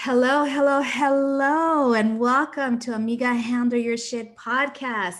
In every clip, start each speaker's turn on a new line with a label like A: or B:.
A: Hello, hello, hello, and welcome to Amiga Handle Your Shit podcast.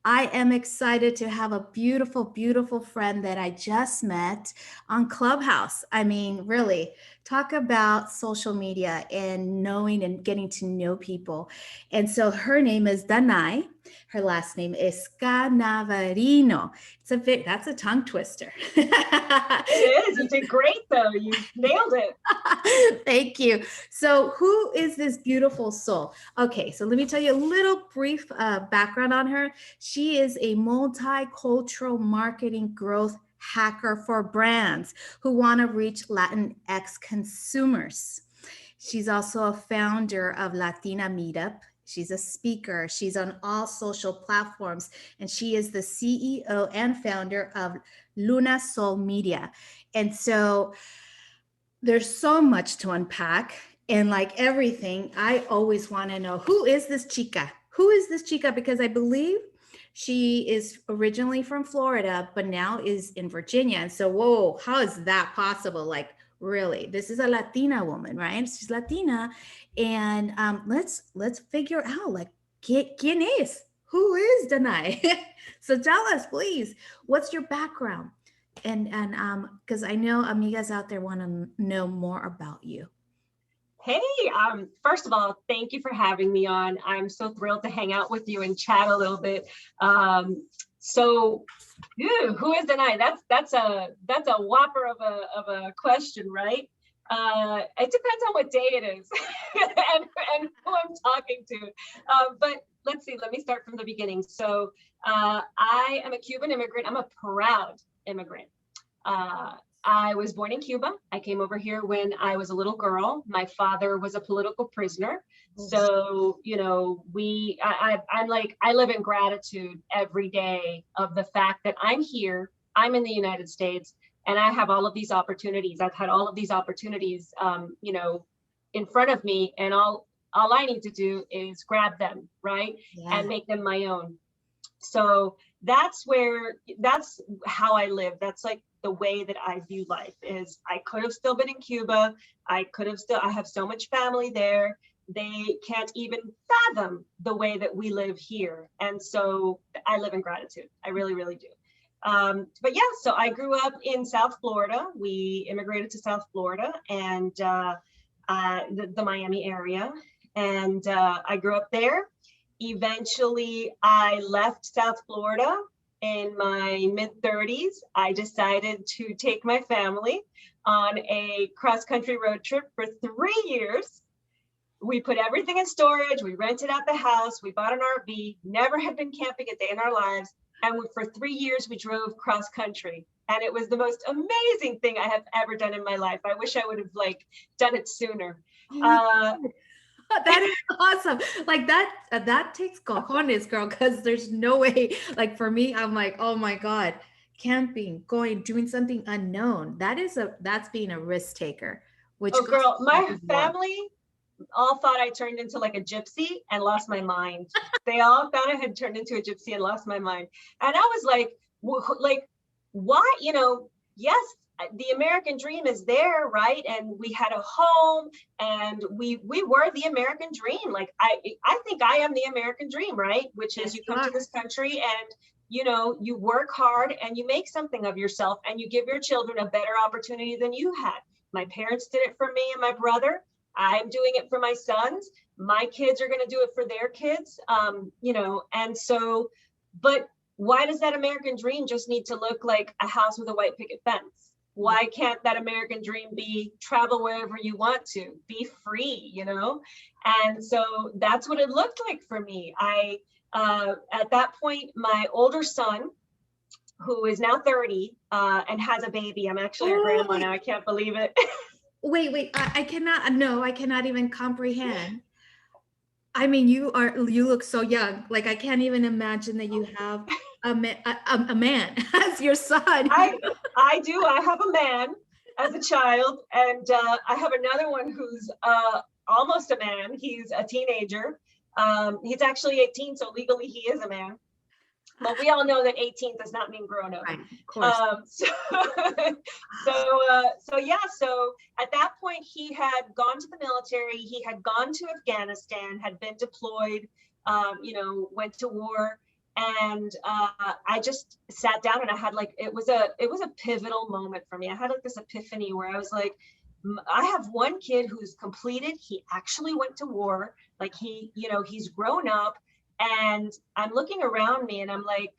A: I am excited to have a beautiful, beautiful friend that I just met on Clubhouse. I mean, really, talk about social media and knowing and getting to know people. And so her name is Danay. Her last name is Escanaverino. That's a tongue twister.
B: It is. You did great, though. You nailed it.
A: Thank you. So, who is this beautiful soul? Okay, so let me tell you a little brief background on her. She is a multicultural marketing growth hacker for brands who want to reach Latinx consumers. She's also a founder of LatinaMeetup. She's a speaker. She's on all social platforms, and she is the CEO and founder of LunaSol Media. And so, there's so much to unpack. And like everything, I always want to know, who is this chica? Who is this chica? Because I believe she is originally from Florida, but now is in Virginia. And so, whoa, how is that possible? Like, really, this is a Latina woman, right? She's Latina. And let's figure out, like, ¿quién es? Who is Danay? So tell us, please, what's your background? And because I know amigas out there want to know more about you.
B: Hey, first of all, thank you for having me on. I'm so thrilled to hang out with you and chat a little bit. Who is Danay? That's a whopper of a question, right? It depends on what day it is and who I'm talking to. But let's see. Let me start from the beginning. So I am a Cuban immigrant. I'm a proud immigrant. I was born in Cuba. I came over here when I was a little girl. My father was a political prisoner. So, you know, I live in gratitude every day of the fact that I'm here, I'm in the United States, and I have all of these opportunities. I've had all of these opportunities, in front of me, and all I need to do is grab them, right? Yeah. And make them my own. So that's how I live. That's like the way that I view life is I could have still been in Cuba. I have so much family there. They can't even fathom the way that we live here. And so I live in gratitude. I really, really do. But yeah, so I grew up in South Florida. We immigrated to South Florida and the Miami area. And I grew up there. Eventually, I left South Florida in my mid-30s. I decided to take my family on a cross-country road trip for 3 years. We put everything in storage. We rented out the house. We bought an RV, never had been camping a day in our lives. And for 3 years, we drove cross-country. And it was the most amazing thing I have ever done in my life. I wish I would have done it sooner.
A: That is awesome. Like that takes cojones, girl, because there's no way. Like for me, I'm like, oh my God, camping, doing something unknown. That's being a risk taker.
B: Girl, my family all thought I turned into like a gypsy and lost my mind. They all thought I had turned into a gypsy and lost my mind. And I was like, why? Yes, the American dream is there, right? And we had a home, and we were the American dream. Like I think I am the American dream, right? Which is you come to this country and you work hard and you make something of yourself and you give your children a better opportunity than you had. My parents did it for me and my brother. I'm doing it for my sons. My kids are going to do it for their kids. And so, but why does that American dream just need to look like a house with a white picket fence? Why can't that American dream be travel wherever you want to, be free, And so that's what it looked like for me. At that point, my older son, who is now 30 and has a baby, I'm actually a grandma now, I can't believe it.
A: Wait, I cannot even comprehend. I mean, you look so young. Like I can't even imagine that you have a man as your son.
B: I do. I have a man as a child, and I have another one who's almost a man. He's a teenager. He's actually 18, so legally he is a man. But we all know that 18 does not mean grown up.
A: Right, of course.
B: So yeah, so at that point he had gone to the military, he had gone to Afghanistan, had been deployed, went to war. And I just sat down and I had like, it was a pivotal moment for me. I had like this epiphany where I was like, I have one kid who's completed, he actually went to war, like he's grown up. And I'm looking around me and I'm like,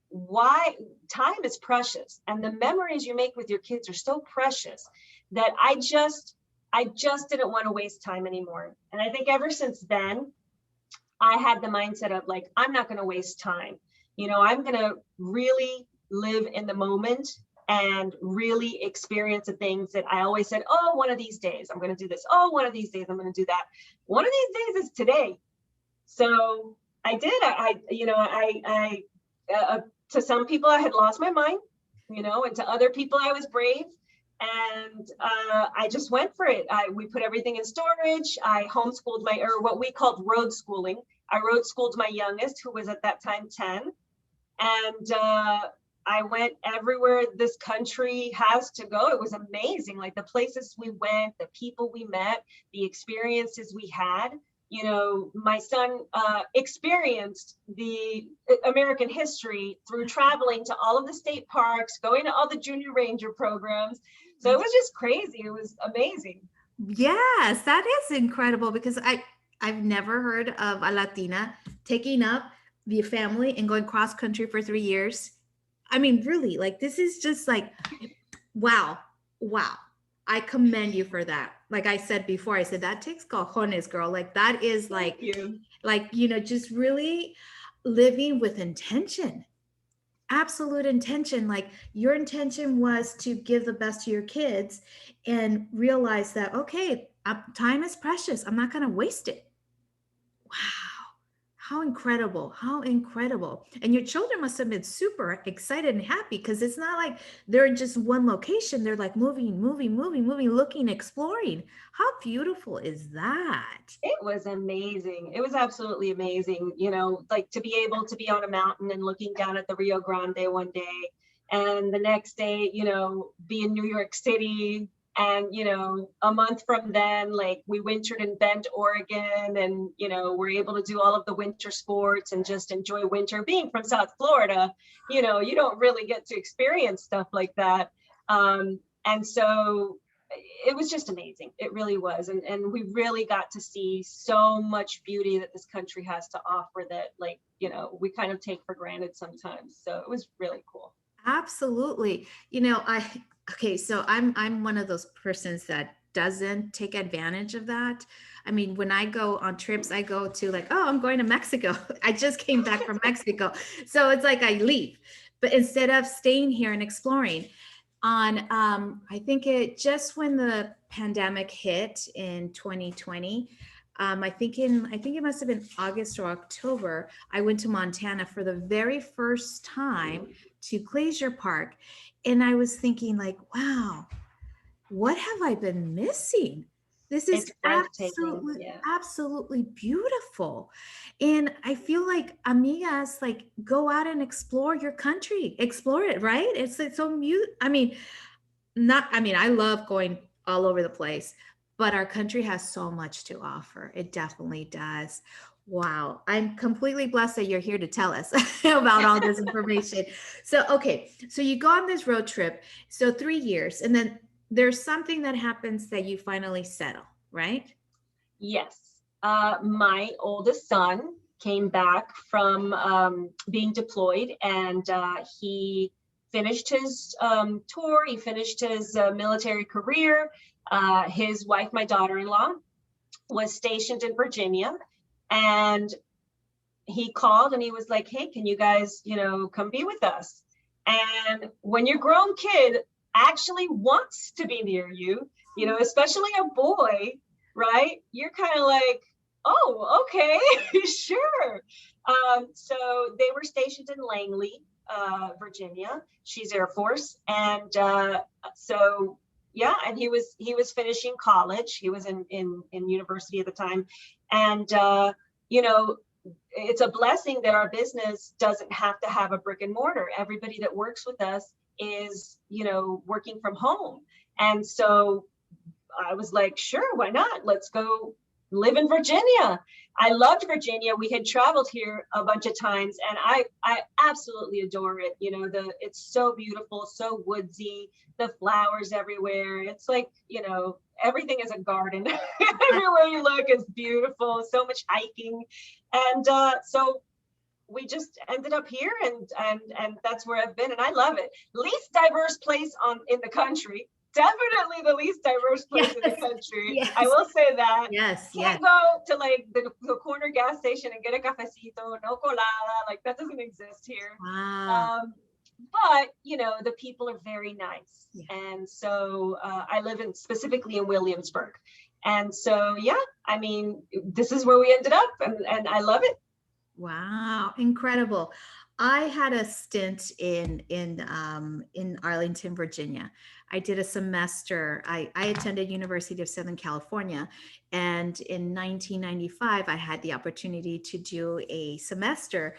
B: why time is precious, and the memories you make with your kids are so precious that I just didn't want to waste time anymore. And I think ever since then, I had the mindset of like, I'm not going to waste time. I'm going to really live in the moment and really experience the things that I always said, oh, one of these days I'm going to do this. Oh, one of these days I'm going to do that. One of these days is today. So I did. I to some people I had lost my mind, and to other people I was brave. And I just went for it. We put everything in storage. I homeschooled or what we called road schooling. I road schooled my youngest, who was at that time 10. And I went everywhere this country has to go. It was amazing. Like the places we went, the people we met, the experiences we had. My son experienced the American history through traveling to all of the state parks, going to all the junior ranger programs. So it was just crazy. It was amazing.
A: Yes, that is incredible, because I've never heard of a Latina taking up the family and going cross country for 3 years. I mean, really, like this is just like, wow. I commend you for that. Like I said before, I said that takes cojones, girl. Like that is like, just really living with intention, absolute intention. Like your intention was to give the best to your kids and realize that, okay, time is precious. I'm not going to waste it. Wow. How incredible. How incredible. And your children must have been super excited and happy, because it's not like they're in just one location. They're like moving, looking, exploring. How beautiful is that?
B: It was amazing. It was absolutely amazing. Like to be able to be on a mountain and looking down at the Rio Grande one day, and the next day, be in New York City. And, a month from then, like we wintered in Bend, Oregon, and, we're able to do all of the winter sports and just enjoy winter. Being from South Florida, you don't really get to experience stuff like that. And so it was just amazing. It really was. And we really got to see so much beauty that this country has to offer that, like, we kind of take for granted sometimes. So it was really cool.
A: Absolutely. Okay, so I'm one of those persons that doesn't take advantage of that. I mean, when I go on trips, I go to like, oh, I'm going to Mexico. I just came back from Mexico. So it's like I leave, but instead of staying here and exploring on, I think just when the pandemic hit in 2020, I think it must have been August or October, I went to Montana for the very first time to Glacier Park. And I was thinking like, wow, what have I been missing? This is absolutely beautiful. And I feel like Amigas, like go out and explore your country, explore it, right? It's so I love going all over the place, but our country has so much to offer. It definitely does. Wow. I'm completely blessed that you're here to tell us about all this information. So, okay. So you go on this road trip. So 3 years, and then there's something that happens that you finally settle, right?
B: Yes. My oldest son came back from being deployed, and he finished his tour. He finished his military career. His wife, my daughter-in-law, was stationed in Virginia. And he called and he was like, hey, can you guys, come be with us? And when your grown kid actually wants to be near you, especially a boy, right? You're kind of like, oh, okay, sure. So they were stationed in Langley, Virginia. She's Air Force. And so, yeah, and he was finishing college. He was in university at the time. And, it's a blessing that our business doesn't have to have a brick and mortar. Everybody that works with us is, working from home. And so I was like, sure, why not? Let's go live in Virginia. I loved Virginia. We had traveled here a bunch of times, and I absolutely adore it. It's so beautiful, so woodsy, the flowers everywhere. It's like, everything is a garden. Everywhere you look is beautiful, so much hiking. And so we just ended up here, and that's where I've been, and I love it. Least diverse place in the country. Definitely the least diverse place in the country.
A: Yes.
B: I will say that.
A: Yes.
B: Can't go to like the corner gas station and get a cafecito, no colada. Like that doesn't exist here.
A: Wow.
B: But the people are very nice, and so I live specifically in Williamsburg, and so I mean, this is where we ended up, and I love it.
A: Wow, incredible. I had a stint in Arlington, Virginia. I did a semester. I attended University of Southern California, and in 1995, I had the opportunity to do a semester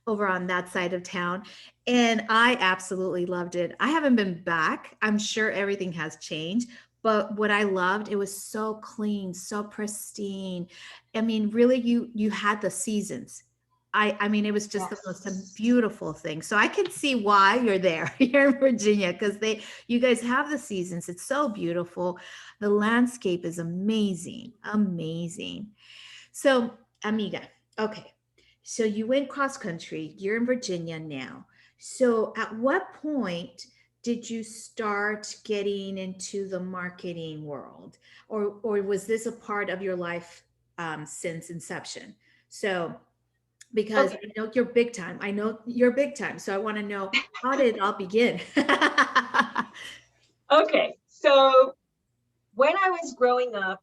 A: over on that side of town, and I absolutely loved it. I haven't been back. I'm sure everything has changed, but what I loved, it was so clean, so pristine. I mean, really, you had the seasons. I mean, it was just the most beautiful thing. So I can see why you're there. You're in Virginia because you guys have the seasons. It's so beautiful. The landscape is amazing, amazing. So, Amiga, okay. So you went cross country. You're in Virginia now. So at what point did you start getting into the marketing world, or was this a part of your life since inception? So because I know you're big time. I know you're big time. So I want to know, how did it all begin?
B: Okay. So when I was growing up,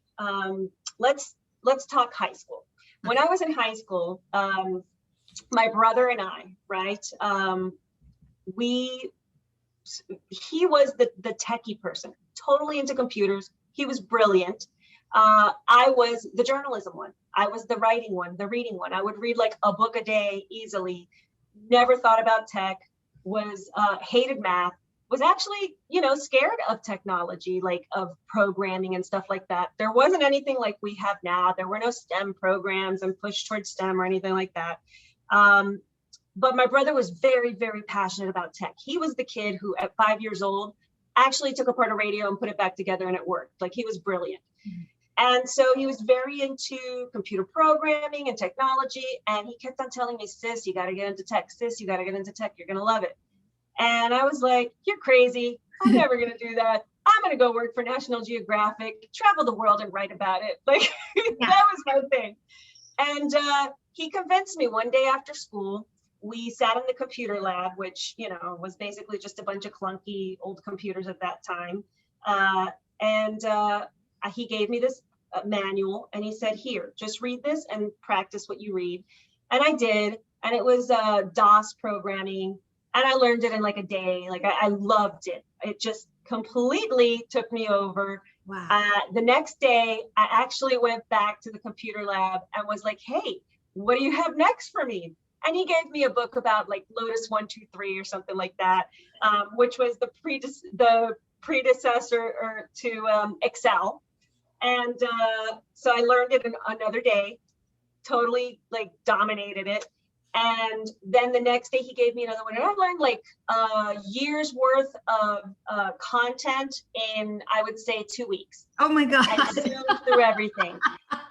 B: let's talk high school. When I was in high school, my brother and I, right? He was the techie person, totally into computers. He was brilliant. I was the journalism one. I was the writing one, the reading one. I would read like a book a day easily. Never thought about tech. Hated math. Was actually, scared of technology, like of programming and stuff like that. There wasn't anything like we have now. There were no STEM programs and push towards STEM or anything like that. But my brother was very, very passionate about tech. He was the kid who at 5 years old actually took apart a radio and put it back together and it worked. Like he was brilliant. Mm-hmm. And so he was very into computer programming and technology. And he kept on telling me, sis, you got to get into tech. Sis, you got to get into tech. You're going to love it. And I was like, you're crazy. I'm never going to do that. I'm going to go work for National Geographic, travel the world and write about it. Like that was my thing. And he convinced me one day after school. We sat in the computer lab, which, was basically just a bunch of clunky old computers at that time. He gave me this manual and he said, here, just read this and practice what you read. And I did. And it was DOS programming. And I learned it in like a day. Like I loved it. It just completely took me over. Wow. The next day, I actually went back to the computer lab and was like, hey, what do you have next for me? And he gave me a book about like Lotus 1-2-3 or something like that, which was the predecessor to Excel. And so I learned it in another day, totally like dominated it. And then the next day he gave me another one. And I learned like a year's worth of content in, I would say, 2 weeks.
A: Oh my God.
B: I zoomed through everything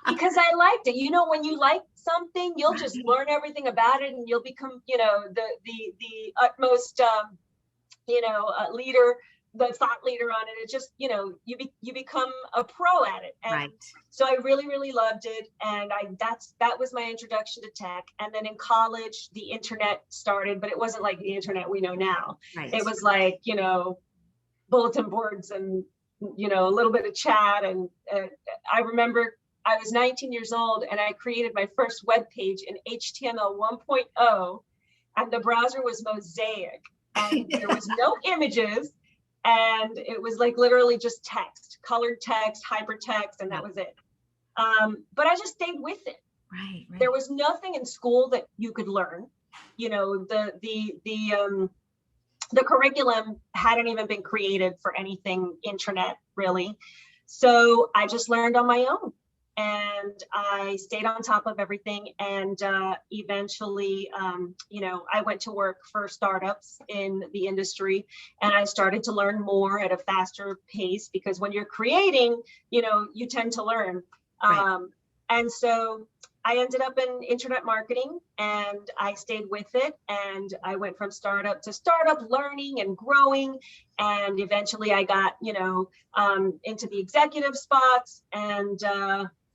B: because I liked it. When you like something, you'll just learn everything about it and you'll become, the utmost, leader, the thought leader on it. It just, you become a pro at it. And right. So I really, really loved it. And that was my introduction to tech. And then in college, the internet started, but it wasn't like the internet we know now. Right. It was like, bulletin boards and, a little bit of chat. And I remember I was 19 years old and I created my first web page in HTML 1.0 and the browser was Mosaic and there was no images. And it was like literally just text, colored text, hypertext, and that was it. But I just stayed with it.
A: Right, right.
B: There was nothing in school that you could learn. You know, the curriculum hadn't even been created for anything internet, really. So I just learned on my own, and I stayed on top of everything. And eventually, you know, I went to work for startups in the industry, and I started to learn more at a faster pace, because when you're creating, you know, you tend to learn.
A: Right.
B: And so I ended up in internet marketing, and I stayed with it. And I went from startup to startup, learning and growing. And eventually I got, you know, into the executive spots. And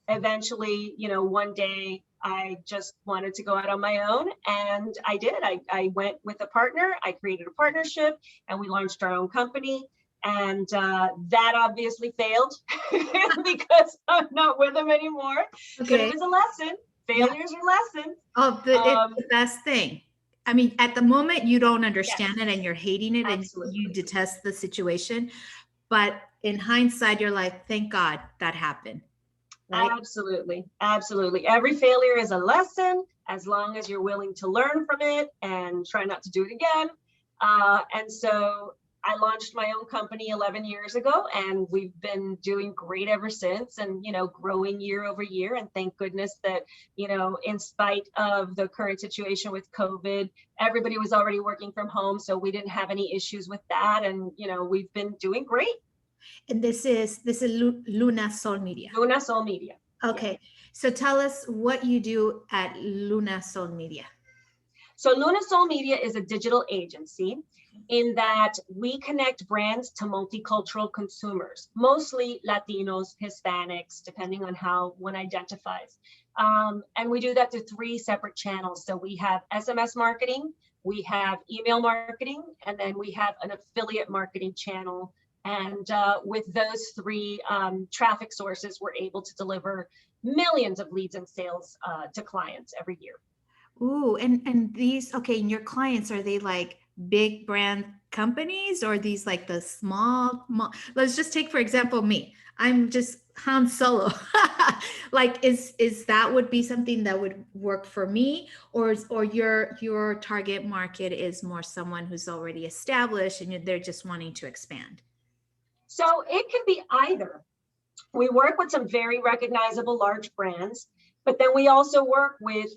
B: eventually, you know, one day I just wanted to go out on my own, and I did. I went with a partner. I created a partnership, and we launched our own company. And that obviously failed because I'm not with them anymore. But it
A: Okay.
B: was a lesson. Failures are lessons.
A: Oh, it's the best thing. I mean, at the moment, you don't understand
B: Yes,
A: it and you're hating it and you
B: absolutely.
A: detest the situation. But in hindsight, you're like, thank God that happened. Right.
B: Absolutely. Absolutely. Every failure is a lesson, as long as you're willing to learn from it and try not to do it again. And so I launched my own company 11 years ago, and we've been doing great ever since, and, you know, growing year over year. And thank goodness that, you know, in spite of the current situation with COVID, everybody was already working from home. So we didn't have any issues with that. And, you know, we've been doing great.
A: And this is LunaSol Media.
B: LunaSol Media. Yeah.
A: Okay. So tell us what you do at LunaSol Media.
B: So LunaSol Media is a digital agency in that we connect brands to multicultural consumers, mostly Latinos, Hispanics, depending on how one identifies. And we do that through 3 separate channels. So we have SMS marketing, we have email marketing, and then we have an affiliate marketing channel. And with those 3 traffic sources, we're able to deliver millions of leads and sales to clients every year.
A: Ooh, and these, okay, and your clients, are they like big brand companies, or these like the let's just take, for example, me. I'm just Han Solo. Like, is that would be something that would work for me, or your target market is more someone who's already established and they're just wanting to expand?
B: So it can be either. We work with some very recognizable large brands, but then we also work with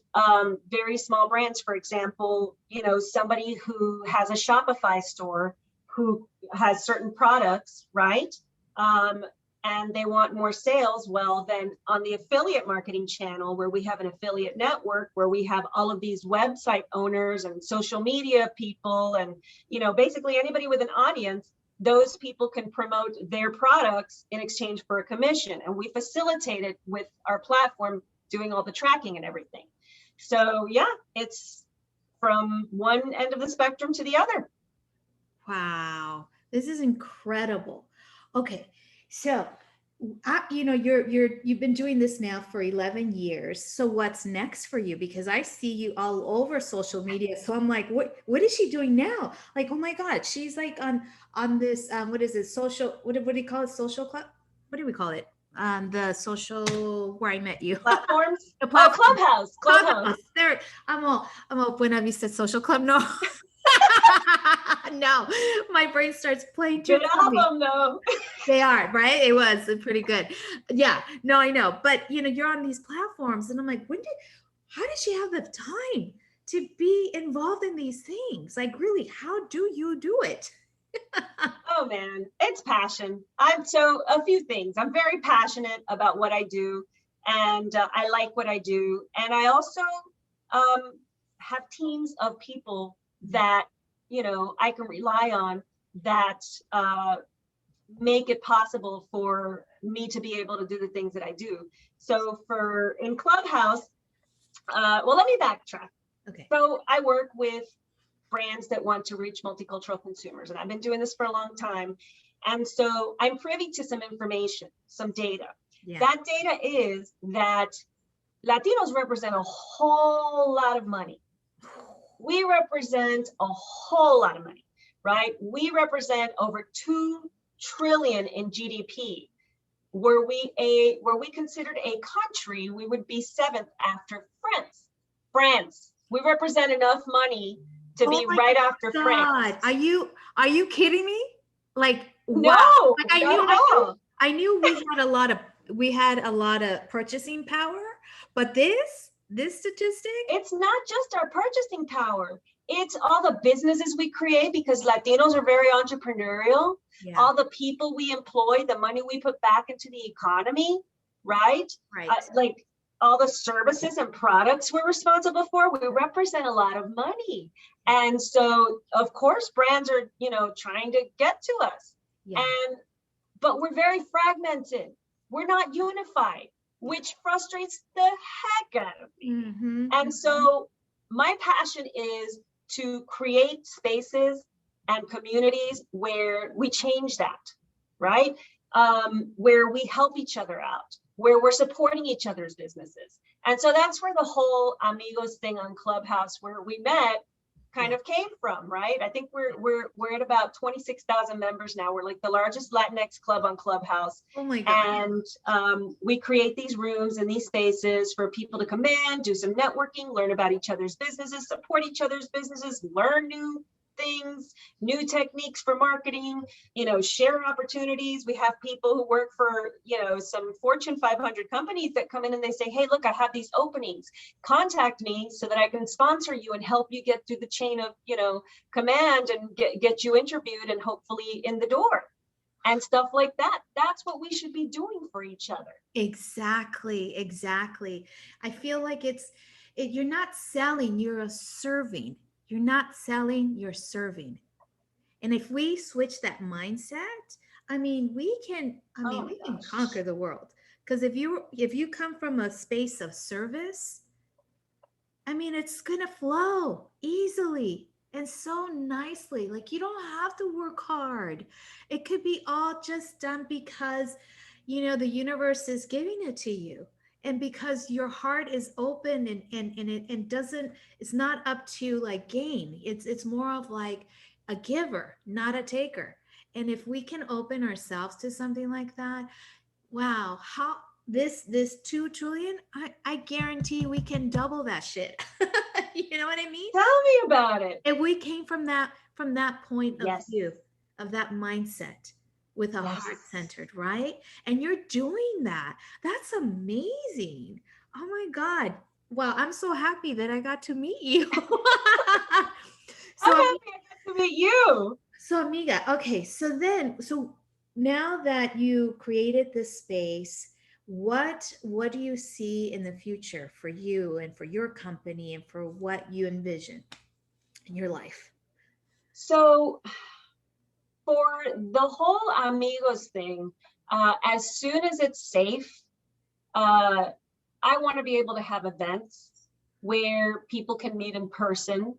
B: very small brands. For example, you know, somebody who has a Shopify store who has certain products, right? And they want more sales. Well, then on the affiliate marketing channel, where we have an affiliate network, where we have all of these website owners and social media people, and, you know, basically anybody with an audience, those people can promote their products in exchange for a commission. And we facilitate it with our platform, doing all the tracking and everything. So yeah, it's from one end of the spectrum to the other.
A: Wow, this is incredible. Okay, so you've been doing this now for 11 years. So what's next for you? Because I see you all over social media. So I'm like, what is she doing now? Like, oh my God, she's like on this what is it? Social, what do you call it? Social club? What do we call it? The social where I met you.
B: Platforms?
A: The
B: Oh,
A: platform.
B: Clubhouse.
A: There, I'm all Buena Vista Social Club. No. No, my brain starts playing too.
B: Good album though.
A: They are, right? It was pretty good. Yeah, no, I know. But you're on these platforms, and I'm like, how did she have the time to be involved in these things? Like, really, how do you do it?
B: Oh man, it's passion. So a few things. I'm very passionate about what I do, and I like what I do. And I also have teams of people that, you know, I can rely on, that make it possible for me to be able to do the things that I do. So in Clubhouse, well, let me backtrack.
A: Okay.
B: So I work with brands that want to reach multicultural consumers, and I've been doing this for a long time. And so I'm privy to some information, some data.
A: Yeah.
B: That data is that Latinos represent a whole lot of money. We represent a whole lot of money, right? We represent over 2 trillion in GDP. were we considered a country, we would be 7th after France. France. We represent enough money to be right after France.
A: Are you kidding me? Like,
B: no,
A: wow. Like, I knew we had a lot of purchasing power, but this statistic,
B: it's not just our purchasing power. It's all the businesses we create, because Latinos are very entrepreneurial.
A: yeah.
B: All the people we employ, the money we put back into the economy, right?
A: Right.
B: Like all the services and products we're responsible for, we represent a lot of money. And so, of course, brands are, trying to get to us.
A: Yeah.
B: But we're very fragmented. We're not unified, which frustrates the heck out of me.
A: Mm-hmm.
B: And so my passion is to create spaces and communities where we change that, right? Where we help each other out, where we're supporting each other's businesses. And so that's where the whole Amigos thing on Clubhouse, where we met, kind of came from, right? I think we're at about 26,000 members now. We're like the largest Latinx club on Clubhouse.
A: Oh my God.
B: And we create these rooms and these spaces for people to come in, do some networking, learn about each other's businesses, support each other's businesses, learn new things, new techniques for marketing, share opportunities. We have people who work for, some Fortune 500 companies that come in and they say, hey, look, I have these openings. Contact me so that I can sponsor you and help you get through the chain of, command and get you interviewed and hopefully in the door and stuff like that. That's what we should be doing for each other.
A: Exactly. I feel like you're not selling, you're serving. You're not selling, you're serving. And if we switch that mindset, we can conquer the world. Because if you come from a space of service, it's gonna flow easily and so nicely. Like, you don't have to work hard. It could be all just done because, the universe is giving it to you. And because your heart is open and it's not up to like gain. It's more of like a giver, not a taker. And if we can open ourselves to something like that, wow, how this 2 trillion, I guarantee we can double that shit. You know what I mean?
B: Tell me about it.
A: If we came from that point of
B: Yes.
A: view, of that mindset, with a
B: Yes.
A: heart centered, right? And you're doing that. That's amazing. Oh my God. Wow. I'm so happy that I got to meet you.
B: I'm happy I got to meet you.
A: So Amiga, okay. So now that you created this space, what do you see in the future for you and for your company and for what you envision in your life?
B: So for the whole Amigos thing, as soon as it's safe, I want to be able to have events where people can meet in person,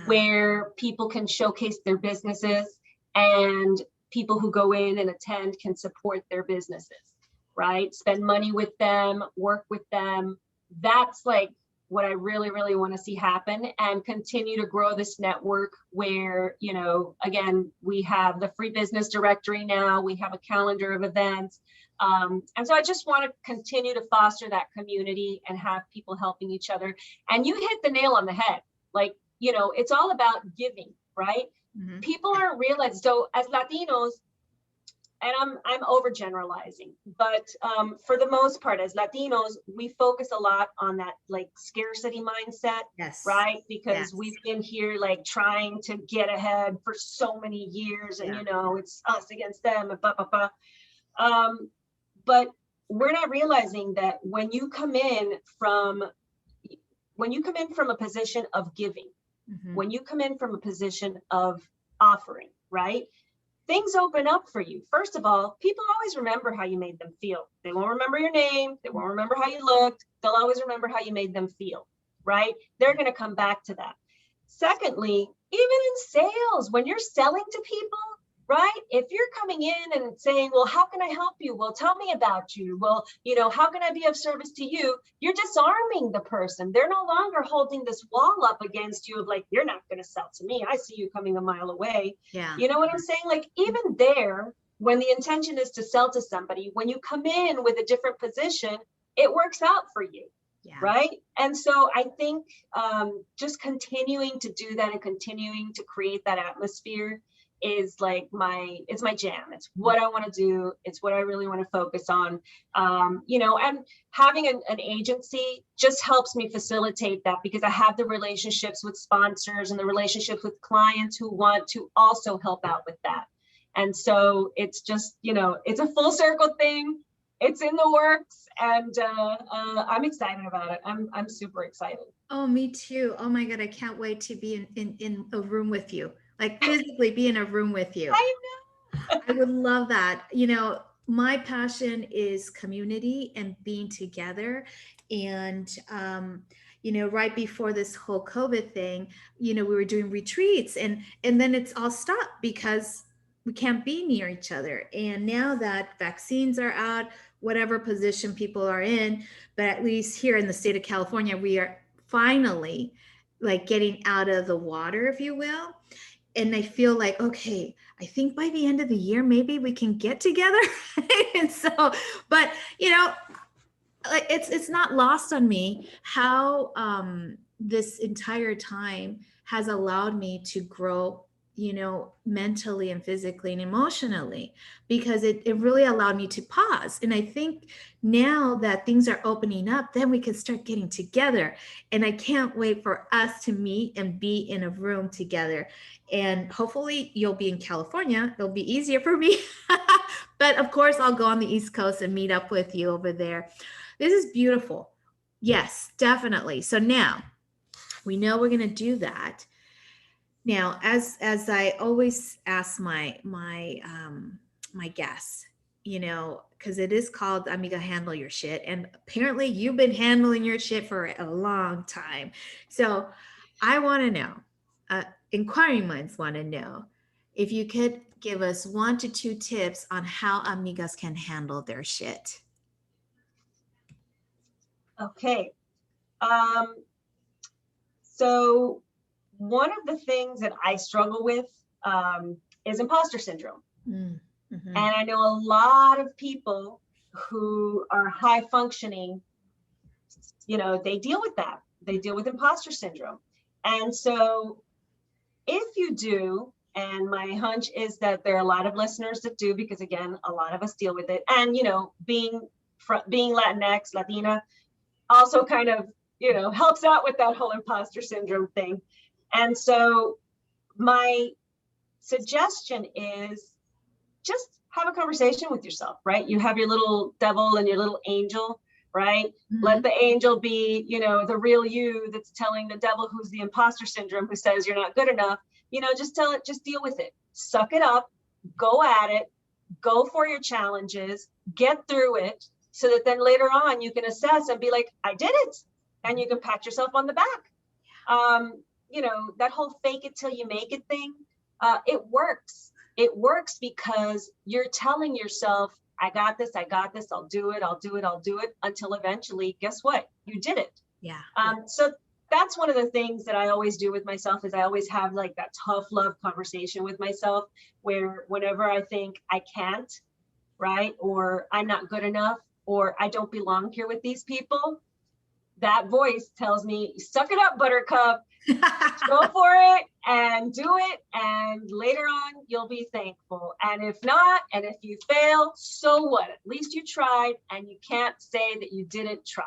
B: where people can showcase their businesses, and people who go in and attend can support their businesses, right? Spend money with them, work with them. That's like what I really, really want to see happen, and continue to grow this network where, again, we have the free business directory now, we have a calendar of events. And so I just want to continue to foster that community and have people helping each other. And you hit the nail on the head. Like, it's all about giving, right? Mm-hmm. People aren't realizing, so as Latinos, and I'm overgeneralizing, but for the most part, as Latinos, we focus a lot on that like scarcity mindset,
A: yes,
B: right? Because we've been here like trying to get ahead for so many years, and it's us against them, and blah blah blah. But we're not realizing that when you come in from a position of giving, mm-hmm. when you come in from a position of offering, right? Things open up for you. First of all, people always remember how you made them feel. They won't remember your name. They won't remember how you looked. They'll always remember how you made them feel, right? They're going to come back to that. Secondly, even in sales, when you're selling to people, right? If you're coming in and saying, well, how can I help you? Well, tell me about you. Well, how can I be of service to you? You're disarming the person. They're no longer holding this wall up against you of like, you're not going to sell to me. I see you coming a mile away.
A: Yeah.
B: You know what I'm saying? Like, even there, when the intention is to sell to somebody, when you come in with a different position, it works out for you.
A: Yeah.
B: Right. And so I think just continuing to do that and continuing to create that atmosphere is like it's my jam. It's what I want to do. It's what I really want to focus on. You know, and having an agency just helps me facilitate that, because I have the relationships with sponsors and the relationships with clients who want to also help out with that. And so it's just, you know, it's a full circle thing. It's in the works, and I'm excited about it. I'm super excited.
A: Oh, me too. Oh my God, I can't wait to be in a room with you, like physically be in a room with you.
B: I know.
A: I would love that. You know, my passion is community and being together. And, you know, right before this whole COVID thing, you know, we were doing retreats, and then it's all stopped because we can't be near each other. And now that vaccines are out, whatever position people are in, but at least here in the state of California, we are finally like getting out of the water, if you will. And I feel like, okay, I think by the end of the year, maybe we can get together. And so, but you know, it's not lost on me how this entire time has allowed me to grow, you know, mentally and physically and emotionally, because it really allowed me to pause. And I think now that things are opening up, then we can start getting together. And I can't wait for us to meet and be in a room together. And hopefully you'll be in California. It'll be easier for me. But of course, I'll go on the East Coast and meet up with you over there. This is beautiful. Yes, definitely. So now we know we're going to do that. Now, as I always ask my guests, you know, because it is called Amiga Handle Your Shit, and apparently you've been handling your shit for a long time. So I want to know, inquiring minds want to know, if you could give us 1 to 2 tips on how amigas can handle their shit.
B: Okay. So one of the things that I struggle with is imposter syndrome. Mm-hmm. And I know a lot of people who are high functioning, you know, they deal with that. They deal with imposter syndrome. And so if you do, and my hunch is that there are a lot of listeners that do, because again, a lot of us deal with it. And, you know, being Latinx, Latina, also kind of, you know, helps out with that whole imposter syndrome thing. And so my suggestion is just have a conversation with yourself, right? You have your little devil and your little angel, right? Mm-hmm. Let the angel be, you know, the real you that's telling the devil, who's the imposter syndrome, who says you're not good enough, you know, just tell it, just deal with it. Suck it up, go at it, go for your challenges, get through it, so that then later on you can assess and be like, I did it. And you can pat yourself on the back. You know, that whole fake it till you make it thing, it works. It works because you're telling yourself, I got this, I'll do it, until eventually, guess what? You did it.
A: Yeah.
B: So that's one of the things that I always do with myself, is I always have like that tough love conversation with myself, where whenever I think I can't, right, or I'm not good enough, or I don't belong here with these people, that voice tells me, suck it up, buttercup, go for it and do it. And later on, you'll be thankful. And if not, and if you fail, so what? At least you tried, and you can't say that you didn't try.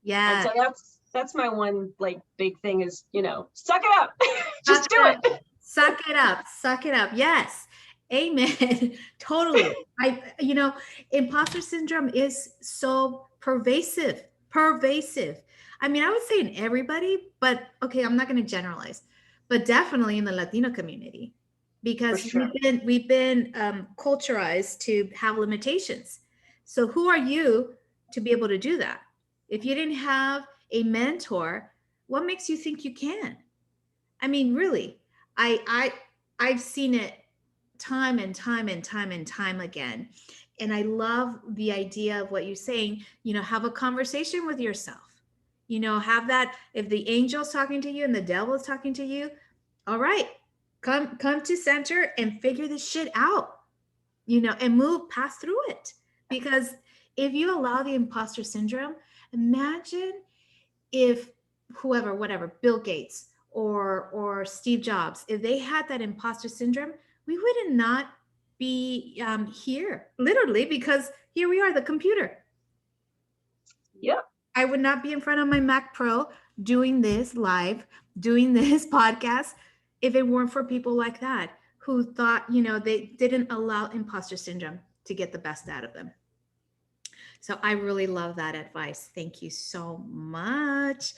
A: Yeah.
B: And so that's my one like big thing is, you know, suck it up. Just do it.
A: Suck it up. Suck it up. Yes. Amen. Totally. You know, imposter syndrome is so pervasive. I mean, I would say in everybody, but okay, I'm not going to generalize, but definitely in the Latino community, because sure, we've been culturized to have limitations. So who are you to be able to do that? If you didn't have a mentor, what makes you think you can? I mean, really, I've seen it time and time again. And I love the idea of what you're saying, you know, have a conversation with yourself, you know, have that, if the angel's talking to you and the devil's talking to you, all right, come to center and figure this shit out. and pass through it. Because if you allow the imposter syndrome, imagine if whoever, whatever, Bill Gates or Steve Jobs, if they had that imposter syndrome, we would not be here, literally, because here we are, the computer.
B: Yep.
A: I would not be in front of my Mac Pro doing this live, doing this podcast, if it weren't for people like that who thought, they didn't allow imposter syndrome to get the best out of them. So I really love that advice. Thank you so much.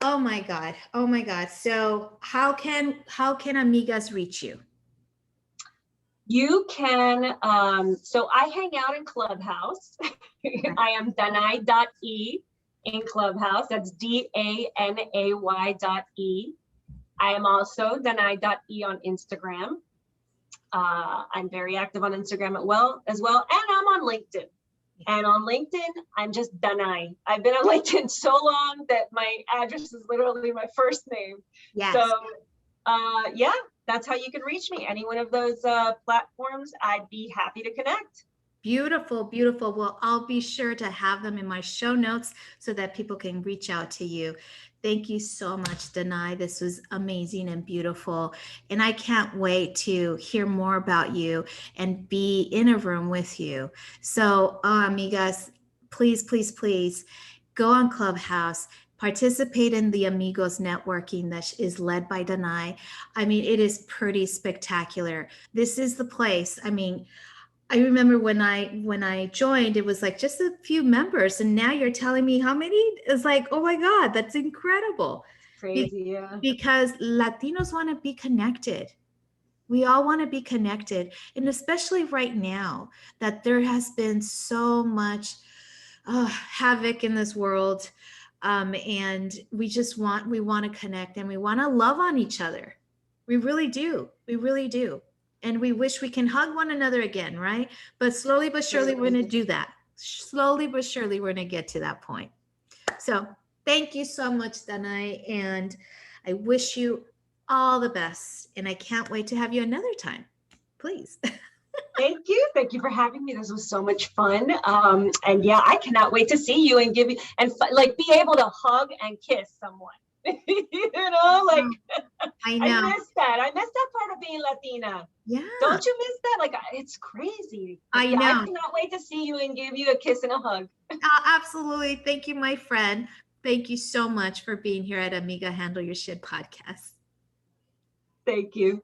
A: Oh my God. Oh my God. So how can Amigas reach you?
B: You can, so I hang out in Clubhouse. I am Danay.e in Clubhouse. That's DANAY.e. I am also Danay.e on Instagram. I'm very active on Instagram as well. And I'm on LinkedIn. And on LinkedIn, I'm just Danay. I've been on LinkedIn so long that my address is literally my first name.
A: Yes.
B: So yeah, that's how you can reach me. Any one of those platforms, I'd be happy to connect.
A: Beautiful, beautiful. Well, I'll be sure to have them in my show notes so that people can reach out to you. Thank you so much, Danay. This was amazing and beautiful. And I can't wait to hear more about you and be in a room with you. So, amigas, please, please, please go on Clubhouse, participate in the Amigos networking that is led by Danay. I mean, it is pretty spectacular. This is the place. I mean, I remember when I joined, it was like just a few members, and now you're telling me how many? It's like, oh my God, that's incredible.
B: Crazy, yeah.
A: Because Latinos want to be connected. We all want to be connected, and especially right now that there has been so much havoc in this world, and we want to connect, and we want to love on each other. We really do. We really do. And we wish we can hug one another again, right? But slowly but surely, we're going to do that. Slowly but surely, we're going to get to that point. So thank you so much, Danay. And I wish you all the best. And I can't wait to have you another time. Please.
B: Thank you. Thank you for having me. This was so much fun. And yeah, I cannot wait to see you and be able to hug and kiss someone. I
A: know.
B: miss that. I miss that part of being Latina.
A: Yeah.
B: Don't you miss that? Like, it's crazy.
A: I know.
B: I cannot wait to see you and give you a kiss and a hug.
A: Absolutely. Thank you, my friend. Thank you so much for being here at Amiga Handle Your Shit podcast.
B: Thank you.